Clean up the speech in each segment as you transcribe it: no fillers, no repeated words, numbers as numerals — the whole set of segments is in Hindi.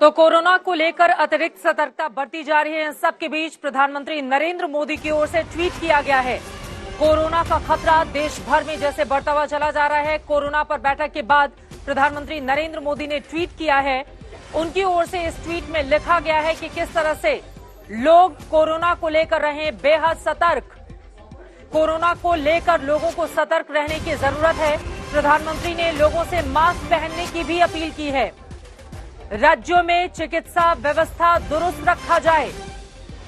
तो कोरोना को लेकर अतिरिक्त सतर्कता बरती जा रही है। इन सबके बीच प्रधानमंत्री नरेंद्र मोदी की ओर से ट्वीट किया गया है। कोरोना का खतरा देश भर में जैसे बढ़ता हुआ चला जा रहा है। कोरोना पर बैठक के बाद प्रधानमंत्री नरेंद्र मोदी ने ट्वीट किया है। उनकी ओर से इस ट्वीट में लिखा गया है कि किस तरह से लोग कोरोना को लेकर रहे बेहद सतर्क। कोरोना को लेकर लोगों को सतर्क रहने की जरूरत है। प्रधानमंत्री ने लोगों से मास्क पहनने की भी अपील की है। राज्यों में चिकित्सा व्यवस्था दुरुस्त रखा जाए।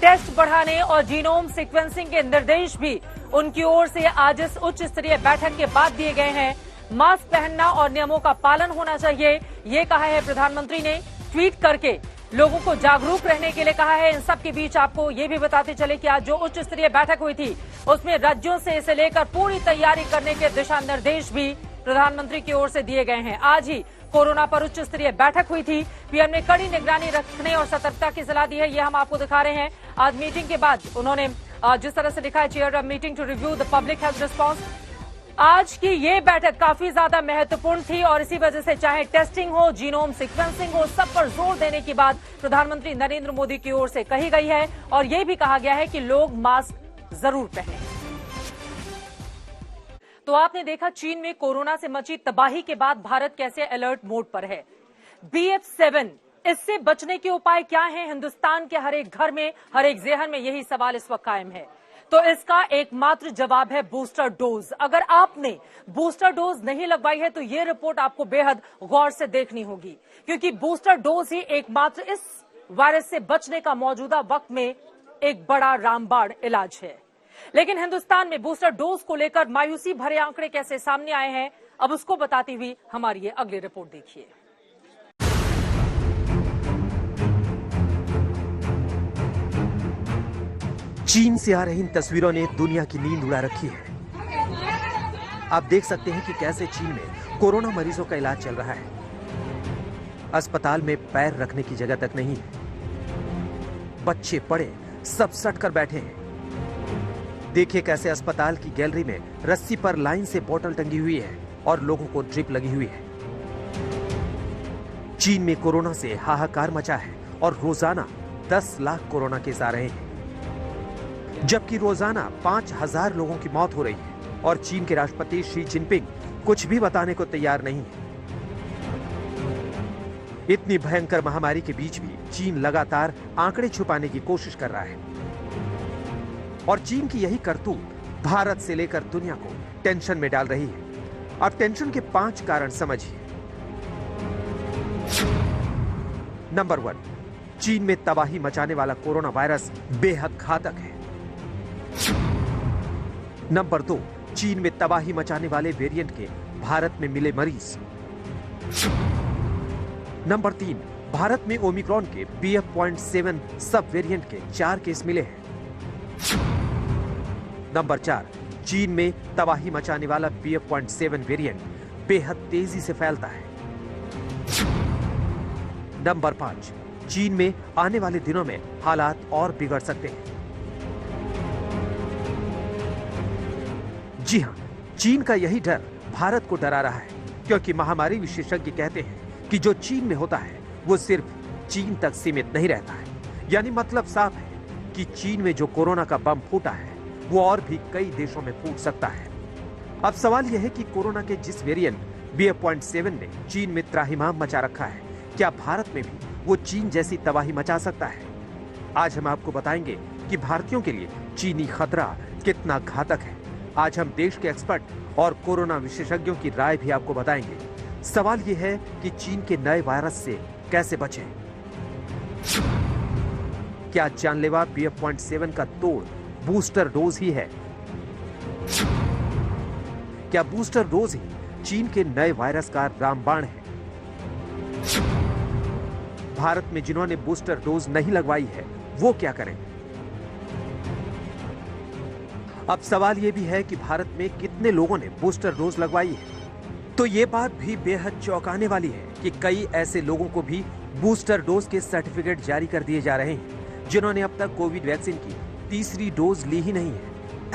टेस्ट बढ़ाने और जीनोम सीक्वेंसिंग के निर्देश भी उनकी ओर से आज इस उच्च स्तरीय बैठक के बाद दिए गए हैं। मास्क पहनना और नियमों का पालन होना चाहिए, ये कहा है प्रधानमंत्री ने। ट्वीट करके लोगों को जागरूक रहने के लिए कहा है। इन सब के बीच आपको ये भी बताते चले कि आज जो उच्च स्तरीय बैठक हुई थी उसमें राज्यों से इसे लेकर पूरी तैयारी करने के दिशा निर्देश भी प्रधानमंत्री की ओर से दिए गए हैं। आज ही कोरोना पर उच्च स्तरीय बैठक हुई थी। पीएम ने कड़ी निगरानी रखने और सतर्कता की सलाह दी है, ये हम आपको दिखा रहे हैं। आज मीटिंग के बाद उन्होंने जिस तरह से लिखा है, chair a meeting to review the public health response. आज की ये बैठक काफी ज्यादा महत्वपूर्ण थी और इसी वजह से चाहे टेस्टिंग हो, जीनोम सीक्वेंसिंग हो, सब पर जोर देने की बात प्रधानमंत्री नरेंद्र मोदी की ओर से कही गई है। और ये भी कहा गया है कि लोग मास्क जरूर पहनें। तो आपने देखा चीन में कोरोना से मची तबाही के बाद भारत कैसे अलर्ट मोड पर है। BF7 इससे बचने के उपाय क्या हैं? हिंदुस्तान के हर एक घर में, हर एक जेहन में यही सवाल इस वक्त कायम है। तो इसका एकमात्र जवाब है बूस्टर डोज। अगर आपने बूस्टर डोज नहीं लगवाई है तो ये रिपोर्ट आपको बेहद गौर से देखनी होगी, क्योंकि बूस्टर डोज ही एकमात्र इस वायरस से बचने का मौजूदा वक्त में एक बड़ा रामबाण इलाज है। लेकिन हिंदुस्तान में बूस्टर डोज को लेकर मायूसी भरे आंकड़े कैसे सामने आए हैं, अब उसको बताती हुई हमारी ये अगली रिपोर्ट देखिए। चीन से आ रही इन तस्वीरों ने दुनिया की नींद उड़ा रखी है। आप देख सकते हैं कि कैसे चीन में कोरोना मरीजों का इलाज चल रहा है। अस्पताल में पैर रखने की जगह तक नहीं है। बच्चे बड़े सब सट कर बैठे हैं। देखिए कैसे अस्पताल की गैलरी में रस्सी पर लाइन से बोतल टंगी हुई है और लोगों को ड्रिप लगी हुई है। चीन में कोरोना से हाहाकार मचा है और रोजाना 10 लाख कोरोना केस आ रहे हैं, जबकि रोजाना 5000 लोगों की मौत हो रही है और चीन के राष्ट्रपति शी जिनपिंग कुछ भी बताने को तैयार नहीं है। इतनी भयंकर महामारी के बीच भी चीन लगातार आंकड़े छुपाने की कोशिश कर रहा है और चीन की यही करतूत भारत से लेकर दुनिया को टेंशन में डाल रही है। अब टेंशन के 5 कारण समझिए। नंबर 1, चीन में तबाही मचाने वाला कोरोना वायरस बेहद घातक है। नंबर 2, चीन में तबाही मचाने वाले वेरिएंट के भारत में मिले मरीज। नंबर 3, भारत में ओमिक्रॉन के BF.7 सब वेरिएंट के 4 केस मिले हैं। नंबर 4, चीन में तबाही मचाने वाला BF.7 वेरिएंट बेहद तेजी से फैलता है। नंबर 5, चीन में आने वाले दिनों में हालात और बिगड़ सकते हैं। जी हां, चीन का यही डर भारत को डरा रहा है, क्योंकि महामारी विशेषज्ञ कहते हैं कि जो चीन में होता है वो सिर्फ चीन तक सीमित नहीं रहता है। यानी मतलब साफ है कि चीन में जो कोरोना का बम फूटा है वो और भी कई देशों में फूट सकता है। अब सवाल यह है कि कोरोना के जिस वेरिएंट BF.7 ने चीन में त्राहिमाम मचा रखा है, क्या भारत में भी वो चीन जैसी तबाही मचा सकता है? आज हम आपको बताएंगे कि भारतीयों के लिए चीनी खतरा कितना घातक है। आज हम देश के एक्सपर्ट और कोरोना विशेषज्ञों की राय भी आपको बताएंगे। सवाल यह है कि चीन के नए वायरस से कैसे बचें? क्या जानलेवा BF.7 का तोड़ बूस्टर डोज ही है? क्या बूस्टर डोज ही चीन के नए वायरस का रामबाण है? भारत में जिन्होंने बूस्टर डोज नहीं लगवाई है वो क्या करें? अब सवाल यह भी है कि भारत में कितने लोगों ने बूस्टर डोज लगवाई है। तो ये बात भी बेहद चौंकाने वाली है कि कई ऐसे लोगों को भी बूस्टर डोज के सर्टिफिकेट जारी कर दिए जा रहे हैं जिन्होंने अब तक कोविड वैक्सीन की तीसरी डोज ली ही नहीं है।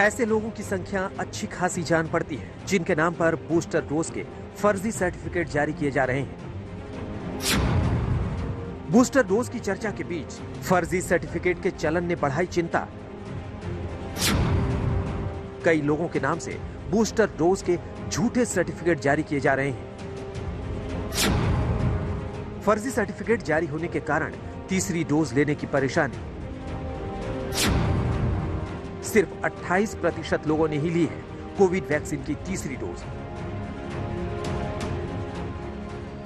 ऐसे लोगों की संख्या अच्छी खासी जान पड़ती है जिनके नाम पर बूस्टर डोज के फर्जी सर्टिफिकेट जारी किए जा रहे हैं। बूस्टर डोज की चर्चा के बीच फर्जी सर्टिफिकेट के चलन ने बढ़ाई चिंता। कई लोगों के नाम से बूस्टर डोज के झूठे सर्टिफिकेट जारी किए जा रहे हैं। फर्जी सर्टिफिकेट जारी होने के कारण तीसरी डोज लेने की परेशानी। सिर्फ 28% लोगों ने ही ली है कोविड वैक्सीन की तीसरी डोज।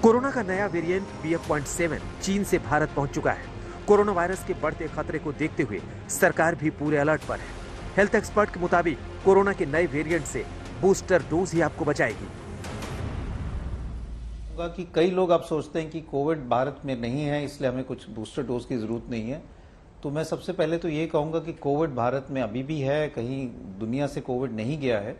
कोरोना का नया वेरिएंट BF.7 चीन से भारत पहुंच चुका है। कोरोना वायरस के बढ़ते खतरे को देखते हुए सरकार भी पूरे अलर्ट पर है। हेल्थ एक्सपर्ट के मुताबिक कोरोना के नए वेरिएंट से बूस्टर डोज ही आपको बचाएगी। कि कई लोग आप सोचते हैं कि कोविड भारत में नहीं है इसलिए हमें कुछ बूस्टर डोज की जरूरत नहीं है। तो मैं सबसे पहले तो ये कहूंगा कि कोविड भारत में अभी भी है, कहीं दुनिया से कोविड नहीं गया है।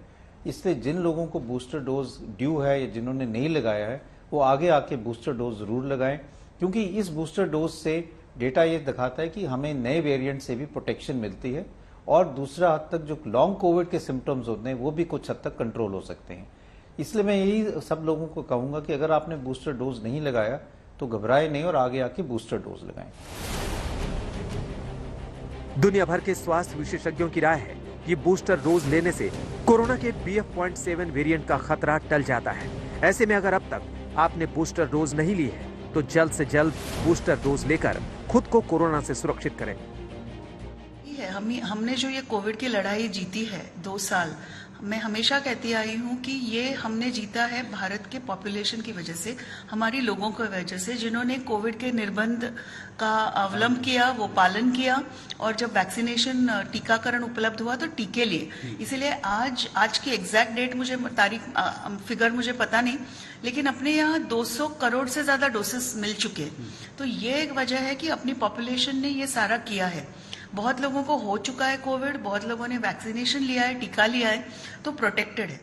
इसलिए जिन लोगों को बूस्टर डोज ड्यू है या जिन्होंने नहीं लगाया है वो आगे आके बूस्टर डोज जरूर लगाएं, क्योंकि इस बूस्टर डोज से डेटा ये दिखाता है कि हमें नए वेरिएंट से भी प्रोटेक्शन मिलती है और दूसरा हद तक जो लॉन्ग कोविड के सिम्टम्स होते हैं वो भी कुछ हद तक कंट्रोल हो सकते हैं। इसलिए मैं यही सब लोगों को कहूंगा कि अगर आपने बूस्टर डोज नहीं लगाया तो घबराए नहीं और आगे आके बूस्टर डोज लगाएं। दुनिया भर के स्वास्थ्य विशेषज्ञों की राय है कि बूस्टर डोज लेने से कोरोना के BF.7 वेरिएंट का खतरा टल जाता है। ऐसे में अगर अब तक आपने बूस्टर डोज नहीं ली है तो जल्द से जल्द बूस्टर डोज लेकर खुद को कोरोना से सुरक्षित करें। हमने जो ये कोविड की लड़ाई जीती है 2 साल, मैं हमेशा कहती आई हूँ कि ये हमने जीता है भारत के पॉपुलेशन की वजह से, हमारी लोगों की वजह से, जिन्होंने कोविड के निर्बंध का अवलंब किया, वो पालन किया और जब वैक्सीनेशन टीकाकरण उपलब्ध हुआ तो टीके लिए। इसीलिए आज की एग्जैक्ट डेट मुझे फिगर मुझे पता नहीं, लेकिन अपने यहाँ 200 करोड़ से ज्यादा डोसेस मिल चुके। तो ये एक वजह है कि अपनी पॉपुलेशन ने ये सारा किया है। बहुत लोगों को हो चुका है कोविड, बहुत लोगों ने वैक्सीनेशन लिया है, टीका लिया है, तो प्रोटेक्टेड है।